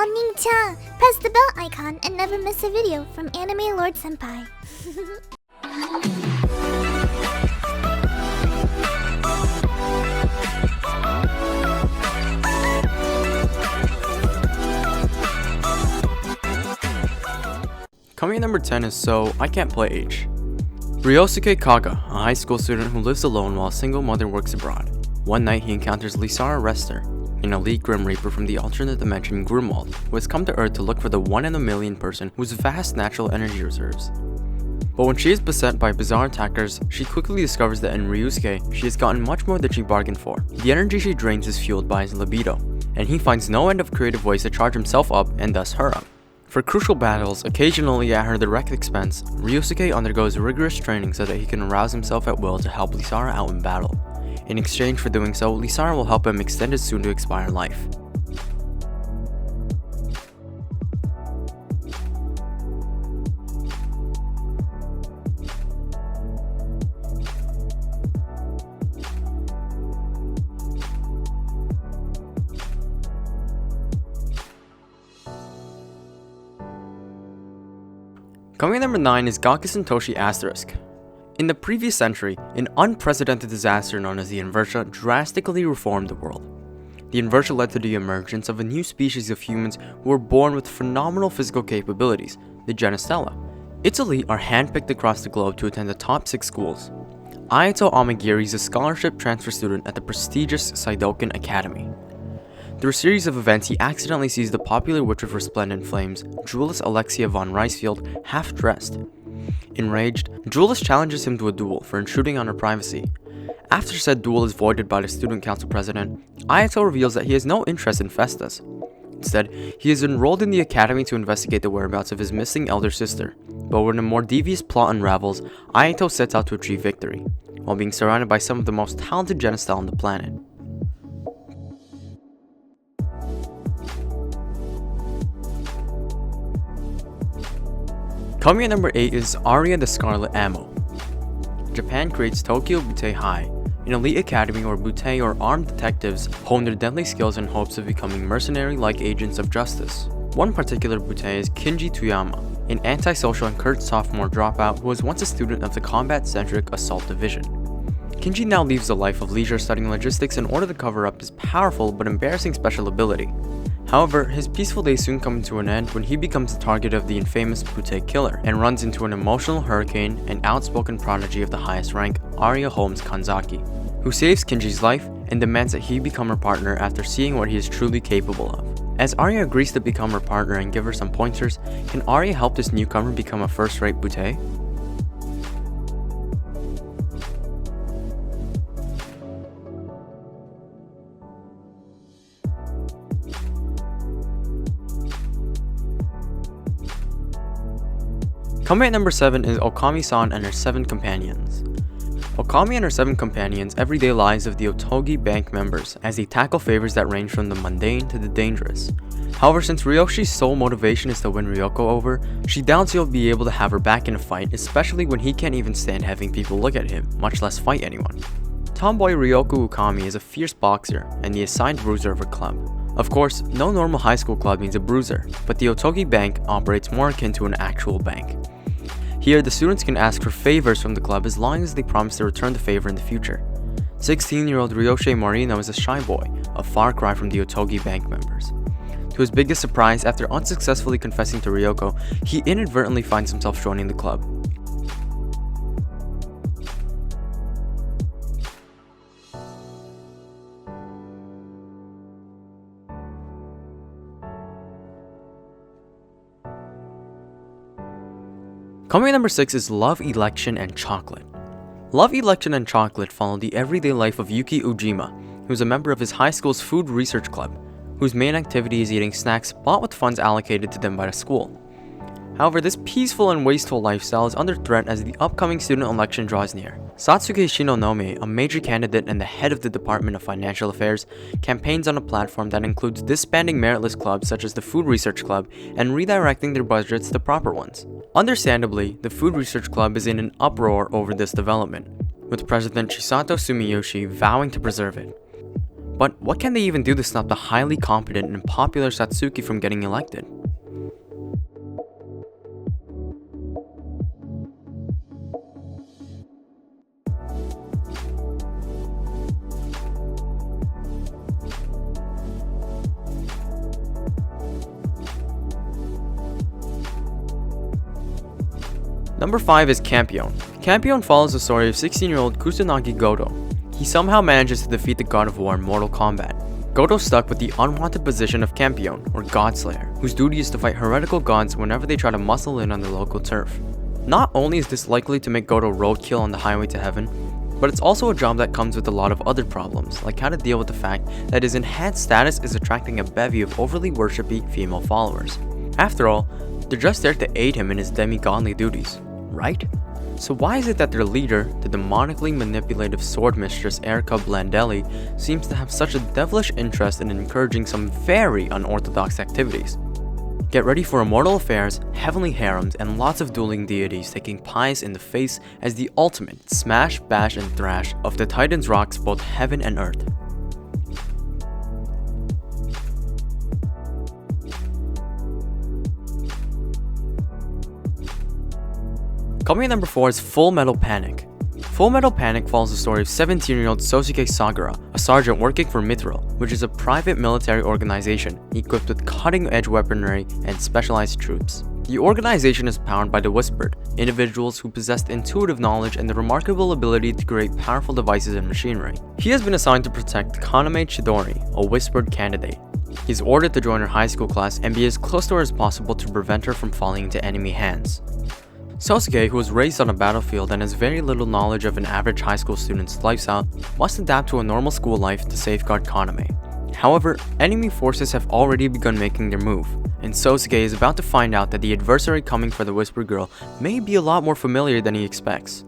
Ning-chan, press the bell icon and never miss a video from Anime Lord Senpai. Coming at number 10 is So I Can't Play H. Ryosuke Kaga, a high school student who lives alone while a single mother works abroad. One night he encounters Lisara Rester, an elite Grim Reaper from the alternate dimension Grimwald, who has come to Earth to look for the 1 in a million person whose vast natural energy reserves. But when she is beset by bizarre attackers, she quickly discovers that in Ryusuke, she has gotten much more than she bargained for. The energy she drains is fueled by his libido, and he finds no end of creative ways to charge himself up and thus her up. For crucial battles, occasionally at her direct expense, Ryusuke undergoes rigorous training so that he can arouse himself at will to help Lisara out in battle. In exchange for doing so, Lisara will help him extend his soon-to-expire life. Coming at number 9 is Gakusen Toshi Asterisk. In the previous century, an unprecedented disaster known as the Invertia drastically reformed the world. The Invertia led to the emergence of a new species of humans who were born with phenomenal physical capabilities, the Genistella. Its elite are handpicked across the globe to attend the top 6 schools. Ayato Amagiri is a scholarship transfer student at the prestigious Saidoken Academy. Through a series of events, he accidentally sees the popular Witch of Resplendent Flames, Julius Alexia von Reisfield, half-dressed. Enraged, Julius challenges him to a duel for intruding on her privacy. After said duel is voided by the student council president, Ayato reveals that he has no interest in Festus. Instead, he is enrolled in the academy to investigate the whereabouts of his missing elder sister. But when a more devious plot unravels, Ayato sets out to achieve victory, while being surrounded by some of the most talented Genistella on the planet. Coming at number 8 is Aria the Scarlet Ammo. Japan creates Tokyo Butte High, an elite academy where butte or armed detectives hone their deadly skills in hopes of becoming mercenary-like agents of justice. One particular butte is Kinji Toyama, an antisocial and curt sophomore dropout who was once a student of the combat-centric Assault Division. Kinji now leaves a life of leisure studying logistics in order to cover up his powerful but embarrassing special ability. However, his peaceful days soon come to an end when he becomes the target of the infamous Butte Killer and runs into an emotional hurricane and outspoken prodigy of the highest rank, Aria Holmes Kanzaki, who saves Kinji's life and demands that he become her partner after seeing what he is truly capable of. As Aria agrees to become her partner and give her some pointers, can Aria help this newcomer become a first-rate Butte? Coming at number 7 is Okami-san and her 7 companions. Okami and her 7 companions' everyday lives of the Otogi Bank members as they tackle favors that range from the mundane to the dangerous. However, since Ryoshi's sole motivation is to win Ryoko over, she doubts he'll be able to have her back in a fight, especially when he can't even stand having people look at him, much less fight anyone. Tomboy Ryoko Ukami is a fierce boxer and the assigned bruiser of her club. Of course, no normal high school club means a bruiser, but the Otogi Bank operates more akin to an actual bank. Here, the students can ask for favors from the club as long as they promise to return the favor in the future. 16-year-old Ryoshe Morino is a shy boy, a far cry from the Otogi Bank members. To his biggest surprise, after unsuccessfully confessing to Ryoko, he inadvertently finds himself joining the club. Coming at number 6 is Love, Election, and Chocolate. Love, Election, and Chocolate follow the everyday life of Yuki Ujima, who is a member of his high school's food research club, whose main activity is eating snacks bought with funds allocated to them by the school. However, this peaceful and wasteful lifestyle is under threat as the upcoming student election draws near. Satsuki Shinonome, a major candidate and the head of the Department of Financial Affairs, campaigns on a platform that includes disbanding meritless clubs such as the Food Research Club and redirecting their budgets to proper ones. Understandably, the Food Research Club is in an uproar over this development, with President Chisato Sumiyoshi vowing to preserve it. But what can they even do to stop the highly competent and popular Satsuki from getting elected? Number 5 is Campione. Campione follows the story of 16-year-old Kusanagi Goto. He somehow manages to defeat the god of war in Mortal Kombat. Goto's stuck with the unwanted position of Campione, or Godslayer, whose duty is to fight heretical gods whenever they try to muscle in on the local turf. Not only is this likely to make Goto roadkill on the highway to heaven, but it's also a job that comes with a lot of other problems, like how to deal with the fact that his enhanced status is attracting a bevy of overly worshipy female followers. After all, they're just there to aid him in his demigodly duties, right? So why is it that their leader, the demonically manipulative sword mistress Erica Blandelli, seems to have such a devilish interest in encouraging some very unorthodox activities? Get ready for immortal affairs, heavenly harems, and lots of dueling deities taking pies in the face as the ultimate smash, bash, and thrash of the Titans rocks both heaven and earth. Coming at number 4 is Full Metal Panic. Full Metal Panic follows the story of 17-year-old Sosuke Sagara, a sergeant working for Mithril, which is a private military organization equipped with cutting-edge weaponry and specialized troops. The organization is powered by the Whispered, individuals who possess intuitive knowledge and the remarkable ability to create powerful devices and machinery. He has been assigned to protect Kaname Chidori, a Whispered candidate. He is ordered to join her high school class and be as close to her as possible to prevent her from falling into enemy hands. Sosuke, who was raised on a battlefield and has very little knowledge of an average high school student's lifestyle, must adapt to a normal school life to safeguard Kaname. However, enemy forces have already begun making their move, and Sosuke is about to find out that the adversary coming for the Whispered Girl may be a lot more familiar than he expects.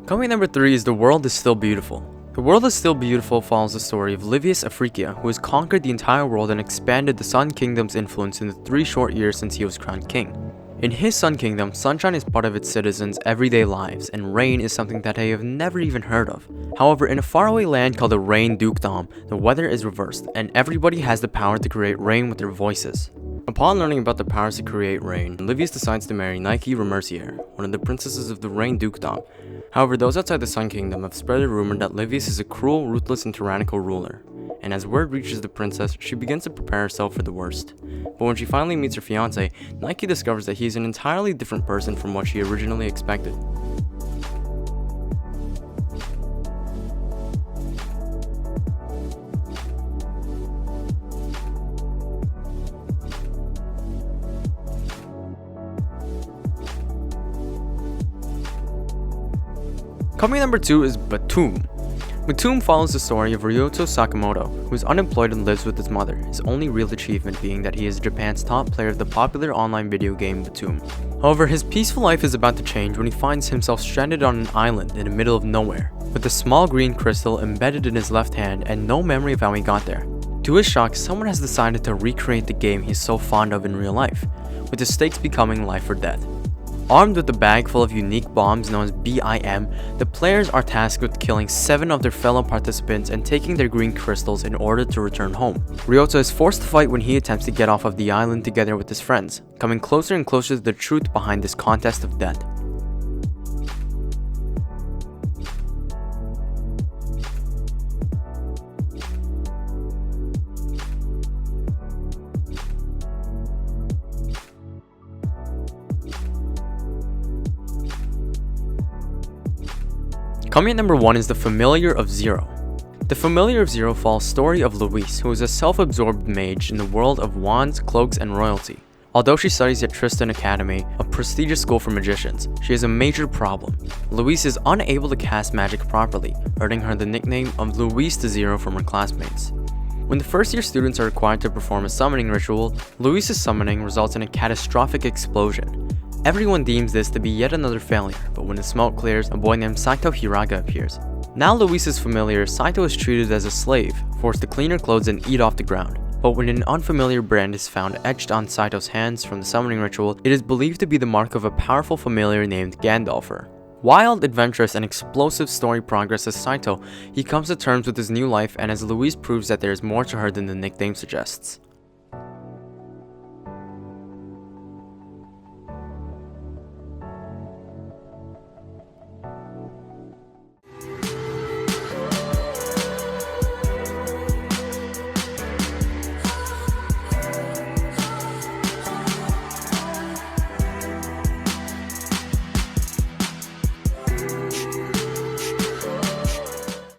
Coming at number 3 is The World is Still Beautiful. The World is Still Beautiful follows the story of Livius Africia, who has conquered the entire world and expanded the Sun Kingdom's influence in the 3 short years since he was crowned king. In his Sun Kingdom, sunshine is part of its citizens' everyday lives, and rain is something that they have never even heard of. However, in a faraway land called the Rain Dukedom, the weather is reversed, and everybody has the power to create rain with their voices. Upon learning about the powers to create rain, Livius decides to marry Nike Remercier, one of the princesses of the Rain Dukedom. However, those outside the Sun Kingdom have spread a rumor that Livius is a cruel, ruthless, and tyrannical ruler. And as word reaches the princess, she begins to prepare herself for the worst. But when she finally meets her fiancé, Nike discovers that he is an entirely different person from what she originally expected. Coming number 2 is Batum. Batum follows the story of Ryoto Sakamoto, who is unemployed and lives with his mother, his only real achievement being that he is Japan's top player of the popular online video game Batum. However, his peaceful life is about to change when he finds himself stranded on an island in the middle of nowhere, with a small green crystal embedded in his left hand and no memory of how he got there. To his shock, someone has decided to recreate the game he's so fond of in real life, with the stakes becoming life or death. Armed with a bag full of unique bombs known as BIM, the players are tasked with killing 7 of their fellow participants and taking their green crystals in order to return home. Ryoto is forced to fight when he attempts to get off of the island together with his friends, coming closer and closer to the truth behind this contest of death. Coming at number 1 is The Familiar of Zero. The Familiar of Zero follows the story of Louise, who is a self-absorbed mage in the world of wands, cloaks, and royalty. Although she studies at Tristan Academy, a prestigious school for magicians, she has a major problem. Louise is unable to cast magic properly, earning her the nickname of Louise the Zero from her classmates. When the first-year students are required to perform a summoning ritual, Louise's summoning results in a catastrophic explosion. Everyone deems this to be yet another failure, but when the smoke clears, a boy named Saito Hiraga appears. Now Louise's familiar, Saito is treated as a slave, forced to clean her clothes and eat off the ground. but when an unfamiliar brand is found etched on Saito's hands from the summoning ritual, it is believed to be the mark of a powerful familiar named Gandalfer. Wild, adventurous, and explosive story progress as Saito, he comes to terms with his new life, and as Louise proves that there is more to her than the nickname suggests.